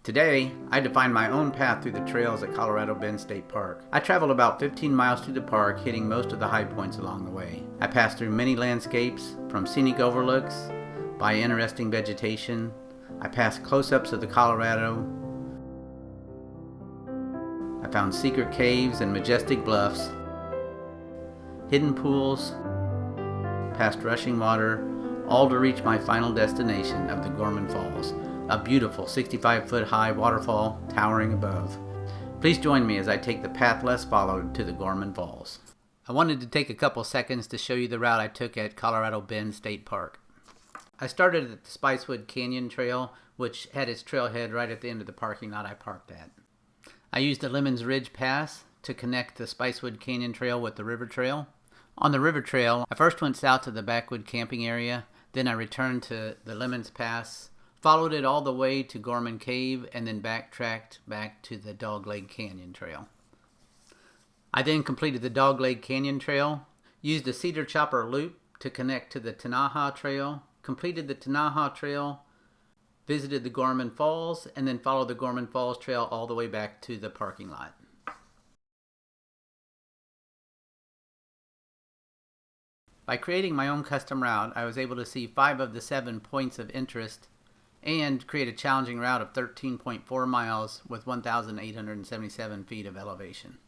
Today, I define my own path through the trails at Colorado Bend State Park. I traveled about 15 miles through the park, hitting most of the high points along the way. I passed through many landscapes, from scenic overlooks, by interesting vegetation. I passed close-ups of the Colorado. I found secret caves and majestic bluffs, hidden pools, past rushing water, all to reach my final destination of the Gorman Falls, a beautiful 65-foot high waterfall towering above. Please join me as I take the path less followed to the Gorman Falls. I wanted to take a couple seconds to show you the route I took at Colorado Bend State Park. I started at the Spicewood Canyon trail, which had its trailhead right at the end of the parking lot I parked at. I used the Lemons Ridge Pass to connect the Spicewood Canyon trail with the river trail. On the river trail, I first went south to the Backwood camping area, then I returned to the Lemons Pass, followed it all the way to Gorman Cave, and then backtracked back to the Dagleg Canyon trail. I then completed the Dagleg Canyon trail, used the cedar chopper loop to connect to the Tanaha trail, completed the Tanaha trail, visited the Gorman Falls, and then followed the Gorman Falls trail all the way back to the parking lot. By creating my own custom route, I was able to see 5 of the 7 points of interest and create a challenging route of 13.4 miles with 1,877 feet of elevation.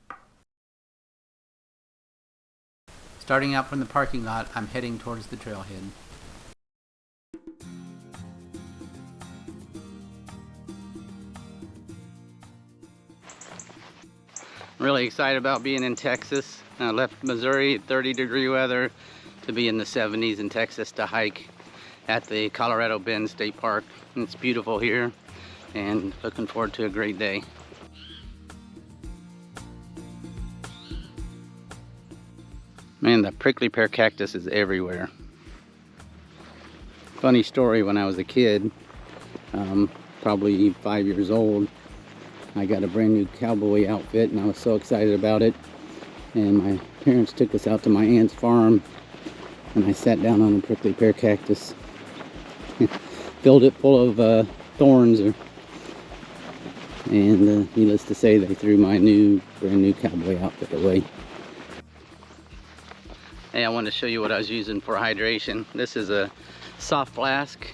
Starting out from the parking lot, I'm heading towards the trailhead. I'm really excited about being in Texas. I left Missouri at 30-degree weather to be in the 70s in Texas to hike at the Colorado Bend State Park. And it's beautiful here and looking forward to a great day. Man, the prickly pear cactus is everywhere. Funny story, when I was a kid, probably 5 years old, I got a brand new cowboy outfit and I was so excited about it. And my parents took us out to my aunt's farm and I sat down on a prickly pear cactus. Filled it full of thorns, and needless to say, they threw my brand new cowboy outfit away. Hey, I wanted to show you what I was using for hydration. This is a soft flask,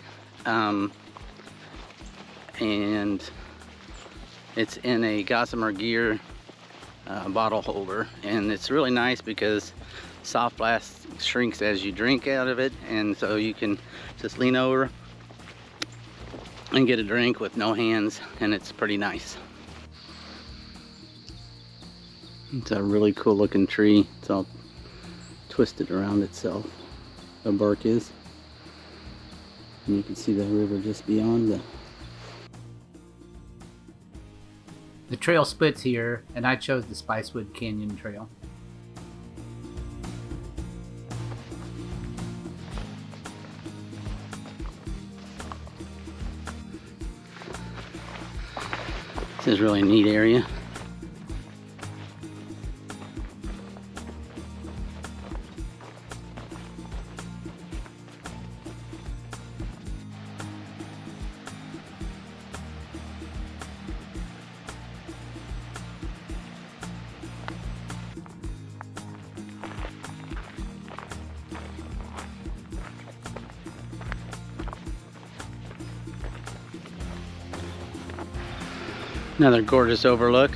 and it's in a Gossamer Gear bottle holder, and it's really nice because soft flask shrinks as you drink out of it, and so you can just lean over and get a drink with no hands, and it's pretty nice. It's a really cool looking tree. It's all twisted around itself, the bark is, and you can see the river just beyond. The trail splits here, and I chose the Spicewood Canyon trail. This is really a neat area. Another gorgeous overlook.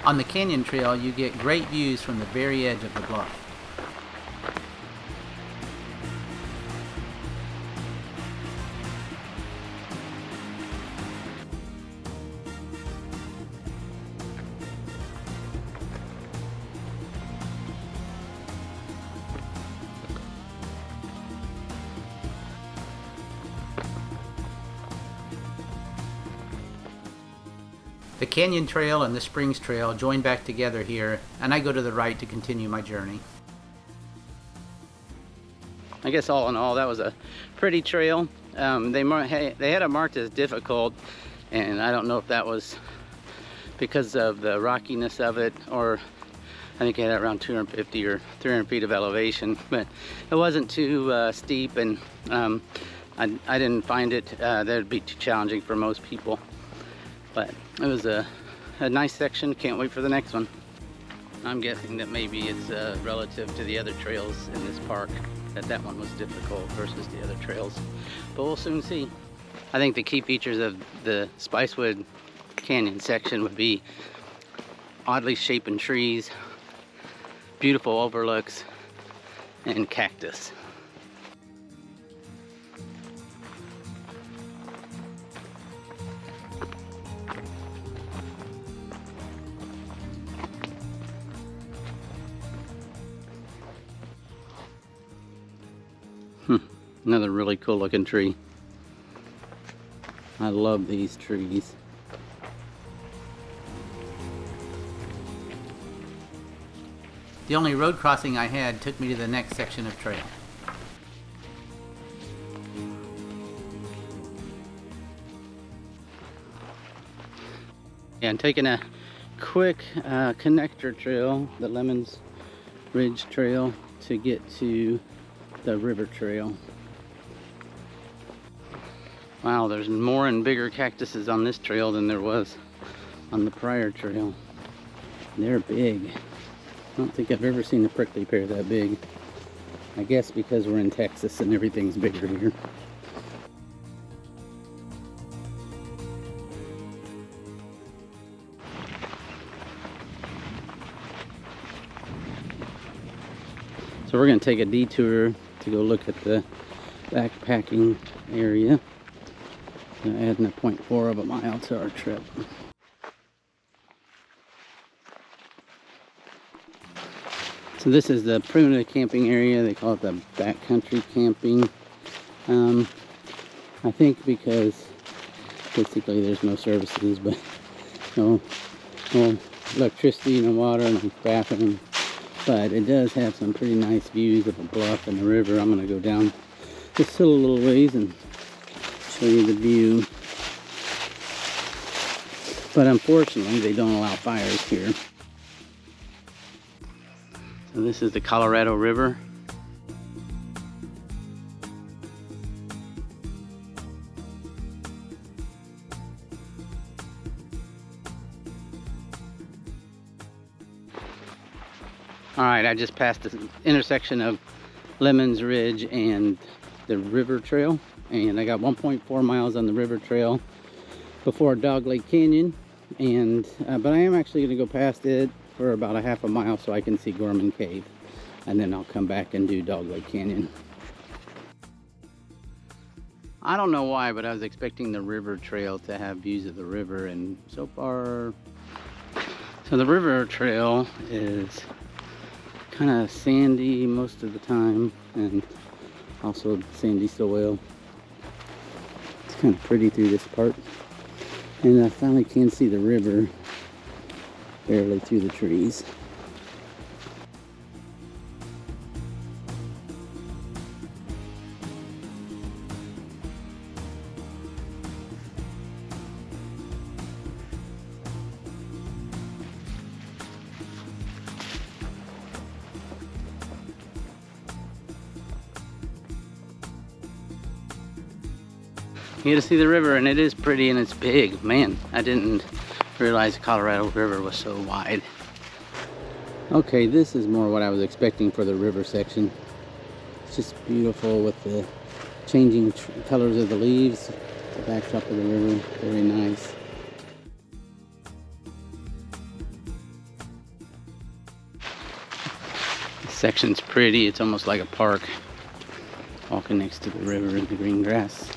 On the canyon trail, you get great views from the very edge of the bluff. The Canyon Trail and the Springs Trail join back together here, and I go to the right to continue my journey. I guess all in all, that was a pretty trail. They had it marked as difficult, and I don't know if that was because of the rockiness of it, or I think it had around 250 or 300 feet of elevation, but it wasn't too steep, and I didn't find it that would be too challenging for most people. But it was a nice section. Can't wait for the next one. I'm guessing that maybe it's relative to the other trails in this park, that one was difficult versus the other trails, but we'll soon see. I think the key features of the Spicewood Canyon section would be oddly shaped trees, beautiful overlooks, and cactus. Another really cool looking tree. I love these trees. The only road crossing I had took me to the next section of trail. Yeah, I'm taking a quick connector trail, the Lemons Ridge Trail, to get to the river trail. Wow, there's more and bigger cactuses on this trail than there was on the prior trail. They're big. I don't think I've ever seen a prickly pear that big. I guess because we're in Texas and everything's bigger here. So we're going to take a detour to go look at the backpacking area. Adding a 0.4 of a mile to our trip. So this is the primitive camping area. They call it the backcountry camping. I think because basically there's no services, but no electricity, no water, no bathroom. But it does have some pretty nice views of a bluff and the river. I'm going to go down just a little ways and show you the view. But unfortunately they don't allow fires here. So this is the Colorado River. Alright, I just passed the intersection of Lemons Ridge and the river trail, and I got 1.4 miles on the river trail before Dagleg Canyon, and but I am actually going to go past it for about a half a mile so I can see Gorman Cave, and then I'll come back and do Dagleg Canyon. I don't know why, but I was expecting the river trail to have views of the river, and so far, so the river trail is kind of sandy most of the time, and also sandy soil. It's kind of pretty through this part, and I finally can see the river barely through the trees. You get to see the river, and it is pretty and it's big. Man, I didn't realize the Colorado River was so wide. Okay, this is more what I was expecting for the river section. It's just beautiful with the changing colors of the leaves, the backdrop of the river. Very nice. This section's pretty. It's almost like a park, walking next to the river in the green grass.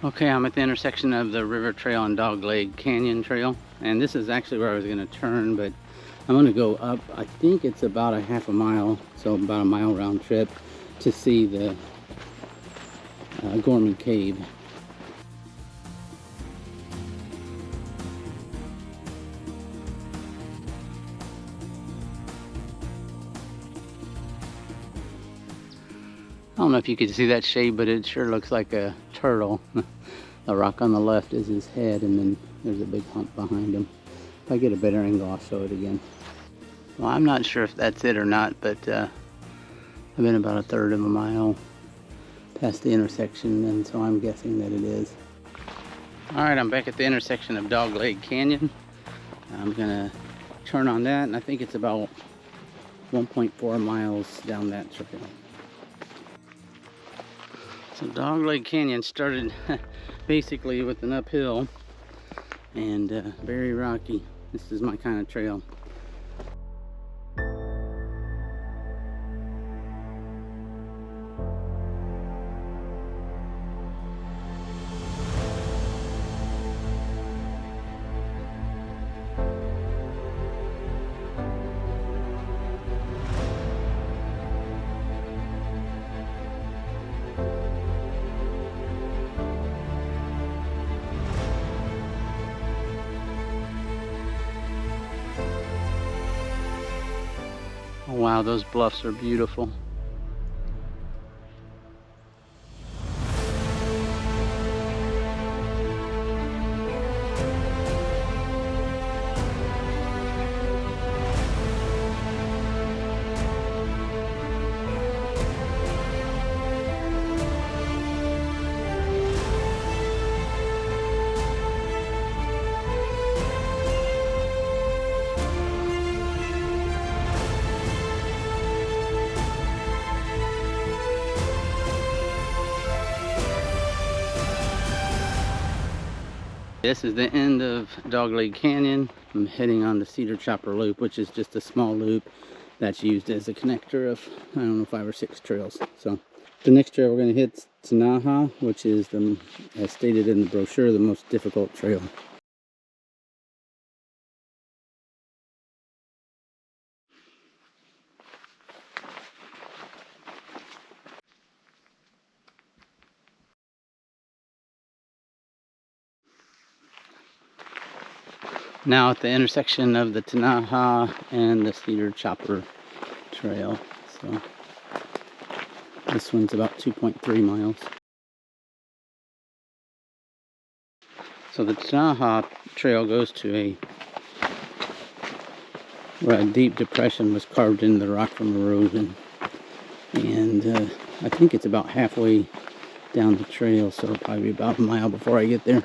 Okay, I'm at the intersection of the river trail and Dagleg Canyon trail. and this is actually where I was going to turn, but I'm going to go up. I think it's about a half a mile, so about a mile round trip to see the Gorman Cave. I don't know if you can see that shade, but it sure looks like a turtle. The rock on the left is his head, and then there's a big hump behind him. If I get a better angle, I'll show it again. Well, I'm not sure if that's it or not, but I've been about a third of a mile past the intersection, and so I'm guessing that it is. All right, I'm back at the intersection of Dagleg Canyon. I'm gonna turn on that, and I think it's about 1.4 miles down that trail. So Dagleg Canyon started basically with an uphill and very rocky. This is my kind of trail. Oh, wow, those bluffs are beautiful. This is the end of Dagleg Canyon. I'm heading on the Cedar Chopper Loop, which is just a small loop that's used as a connector of, I don't know, 5 or 6 trails. So the next trail we're going to hit is Tanaha, which is, as stated in the brochure, the most difficult trail. Now at the intersection of the Tanaha and the Cedar Chopper Trail. So this one's about 2.3 miles. So the Tanaha Trail goes to where a deep depression was carved into the rock from erosion. And I think it's about halfway down the trail, so it'll probably be about a mile before I get there.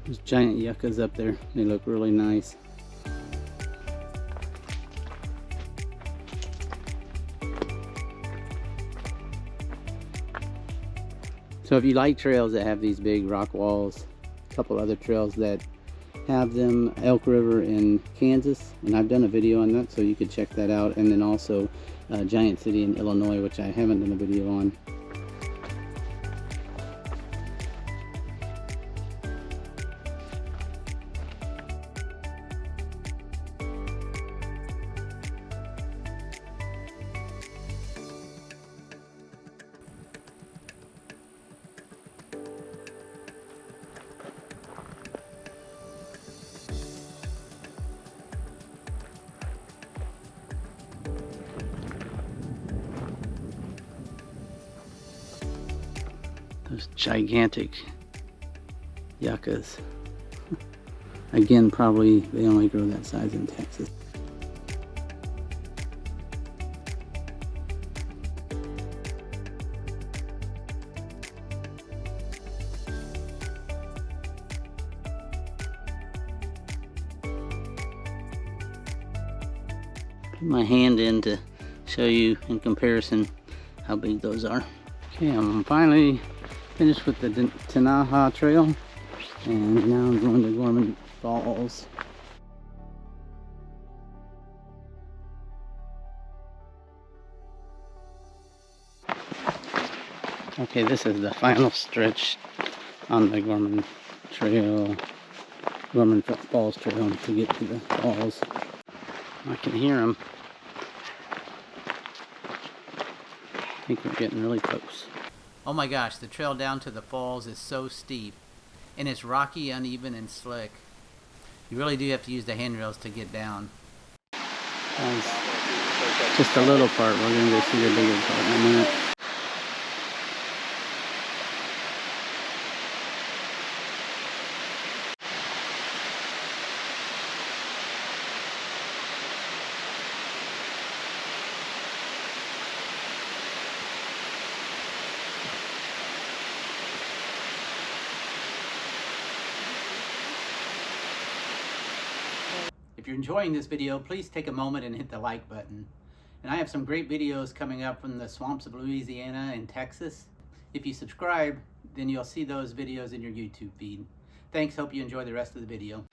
There's giant yuccas up there. They look really nice. So if you like trails that have these big rock walls, a couple other trails that have them, Elk River in Kansas, and I've done a video on that, so you could check that out. And then also Giant City in Illinois, which I haven't done a video on. Those gigantic yuccas. Again, probably they only grow that size in Texas. Put my hand in to show you in comparison how big those are. Okay, I'm finally finished with the Tanaha Trail, and now I'm going to Gorman Falls. Okay, this is the final stretch on the Gorman Falls Trail to get to the falls. I can hear them. I think we're getting really close. Oh my gosh, the trail down to the falls is so steep, and it's rocky, uneven, and slick. You really do have to use the handrails to get down. Just a little part. We're going to go see the bigger part in a minute. If you're enjoying this video, please take a moment and hit the like button. And I have some great videos coming up from the swamps of Louisiana and Texas. If you subscribe, then you'll see those videos in your YouTube feed. Thanks, hope you enjoy the rest of the video.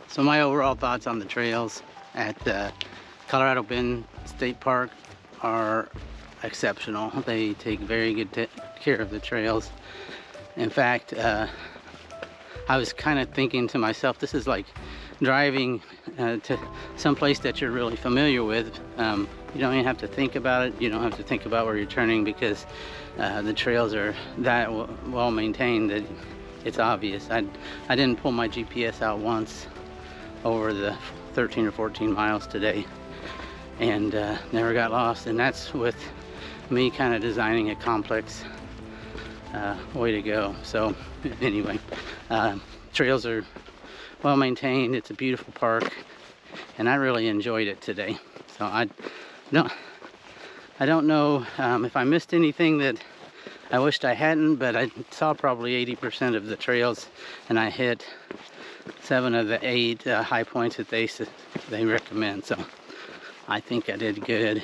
So my overall thoughts on the trails at Colorado Bend State Park are exceptional. They take very good care of the trails. In fact, I was kind of thinking to myself, this is like driving to some place that you're really familiar with. You don't even have to think about it. You don't have to think about where you're turning, because the trails are that well maintained that it's obvious. I didn't pull my GPS out once over the 13 or 14 miles today, and never got lost. And that's with me kind of designing a complex way to go. So anyway, trails are well maintained. It's a beautiful park, and I really enjoyed it today. So I don't know if I missed anything that I wished I hadn't, but I saw probably 80% of the trails, and I hit 7 of the 8 high points that they recommend. So I think I did good.